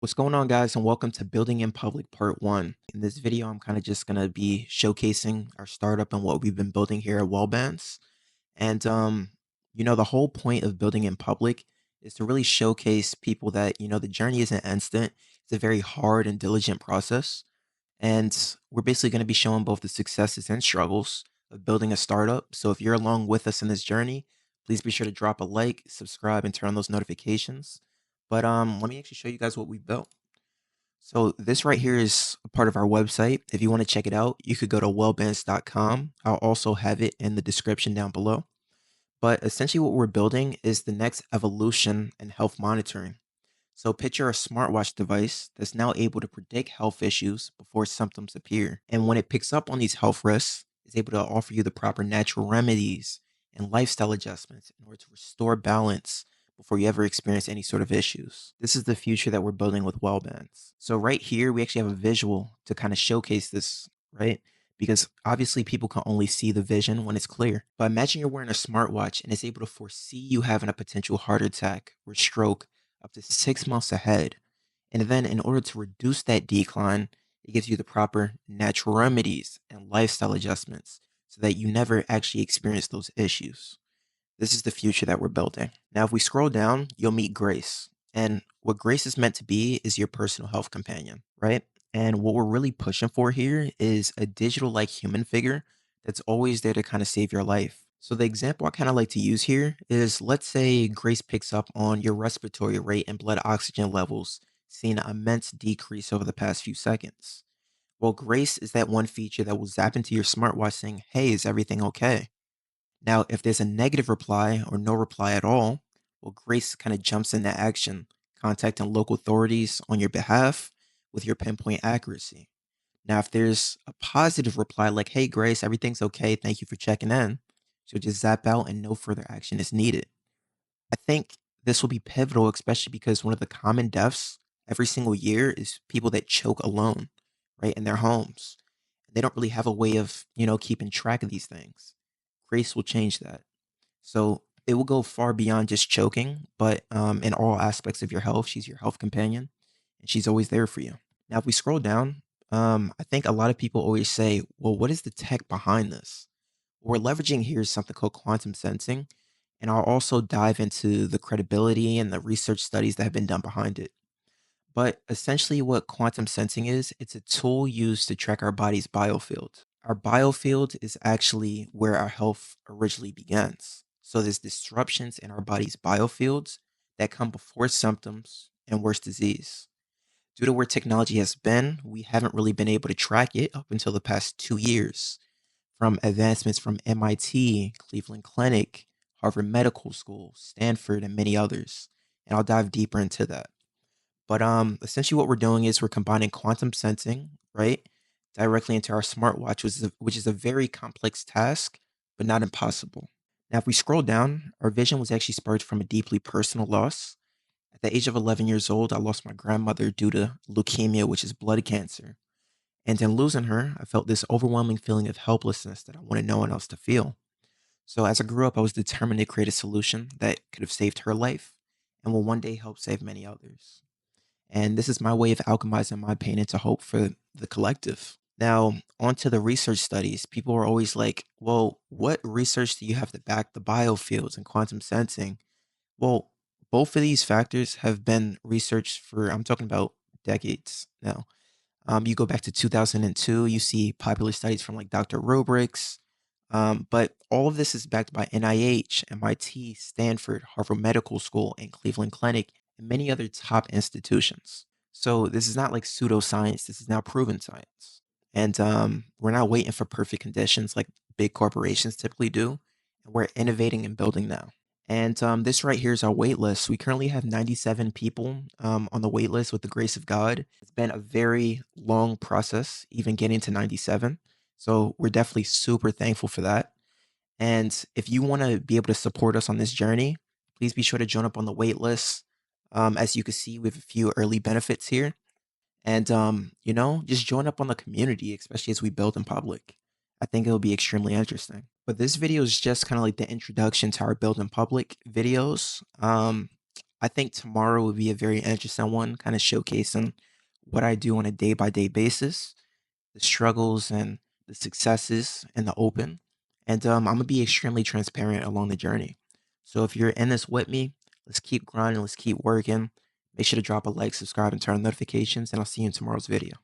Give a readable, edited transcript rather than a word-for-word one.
What's going on, guys, and welcome to Building in Public Part 1. In this video, I'm kind of just going to be showcasing our startup and what we've been building here at Wellbands. And the whole point of building in public is to really showcase people that, the journey isn't instant. It's a very hard and diligent process. And we're basically going to be showing both the successes and struggles of building a startup. So if you're along with us in this journey, please be sure to drop a like, subscribe, and turn on those notifications. But let me actually show you guys what we built. So this right here is a part of our website. If you want to check it out, you could go to wellbands.com. I'll also have it in the description down below. But essentially what we're building is the next evolution in health monitoring. So picture a smartwatch device that's now able to predict health issues before symptoms appear. And when it picks up on these health risks, it's able to offer you the proper natural remedies and lifestyle adjustments in order to restore balance before you ever experience any sort of issues. This is the future that we're building with Wellbands. So right here, we actually have a visual to kind of showcase this, right? Because obviously people can only see the vision when it's clear. But imagine you're wearing a smartwatch and it's able to foresee you having a potential heart attack or stroke up to 6 months ahead. And then, in order to reduce that decline, it gives you the proper natural remedies and lifestyle adjustments so that you never actually experience those issues. This is the future that we're building. Now, if we scroll down, you'll meet Grace. And what Grace is meant to be is your personal health companion, right? And what we're really pushing for here is a digital like human figure that's always there to kind of save your life. So, the example I kind of like to use here is, let's say Grace picks up on your respiratory rate and blood oxygen levels, seeing an immense decrease over the past few seconds. Well, Grace is that one feature that will zap into your smartwatch saying, "Hey, is everything okay?" Now, if there's a negative reply or no reply at all, well, Grace kind of jumps into action, contacting local authorities on your behalf with your pinpoint accuracy. Now, if there's a positive reply like, "Hey, Grace, everything's okay. Thank you for checking in," she'll just zap out and no further action is needed. I think this will be pivotal, especially because one of the common deaths every single year is people that choke alone, right, in their homes. They don't really have a way of, keeping track of these things. Grace will change that. So it will go far beyond just choking, but in all aspects of your health, she's your health companion and she's always there for you. Now, if we scroll down, I think a lot of people always say, well, what is the tech behind this? What we're leveraging here is something called quantum sensing. And I'll also dive into the credibility and the research studies that have been done behind it. But essentially, what quantum sensing is, it's a tool used to track our body's biofield. Our biofield is actually where our health originally begins. So there's disruptions in our body's biofields that come before symptoms and worse disease. Due to where technology has been, we haven't really been able to track it up until the past 2 years. From advancements from MIT, Cleveland Clinic, Harvard Medical School, Stanford, and many others. And I'll dive deeper into that. But essentially what we're doing is we're combining quantum sensing, right, directly into our smartwatch, which is a very complex task, but not impossible. Now, if we scroll down, our vision was actually sparked from a deeply personal loss. At the age of 11 years old, I lost my grandmother due to leukemia, which is blood cancer. And in losing her, I felt this overwhelming feeling of helplessness that I wanted no one else to feel. So as I grew up, I was determined to create a solution that could have saved her life and will one day help save many others. And this is my way of alchemizing my pain into hope for the collective. Now, onto the research studies. People are always like, well, what research do you have to back the biofields and quantum sensing? Well, both of these factors have been researched for, I'm talking about decades now. You go back to 2002, you see popular studies from like Dr. Rubrics. But all of this is backed by NIH, MIT, Stanford, Harvard Medical School, and Cleveland Clinic, and many other top institutions. So this is not like pseudoscience. This is now proven science. And we're not waiting for perfect conditions like big corporations typically do. And we're innovating and building now. And this right here is our wait list. We currently have 97 people on the wait list with the grace of God. It's been a very long process, even getting to 97. So we're definitely super thankful for that. And if you want to be able to support us on this journey, please be sure to join up on the wait list. As you can see, we have a few early benefits here. And, just join up on the community, especially as we build in public. I think it'll be extremely interesting. But this video is just kind of like the introduction to our build in public videos. I think tomorrow will be a very interesting one, kind of showcasing what I do on a day by day basis, the struggles and the successes in the open. And I'm gonna be extremely transparent along the journey. So if you're in this with me, let's keep grinding, let's keep working. Make sure to drop a like, subscribe, and turn on notifications, and I'll see you in tomorrow's video.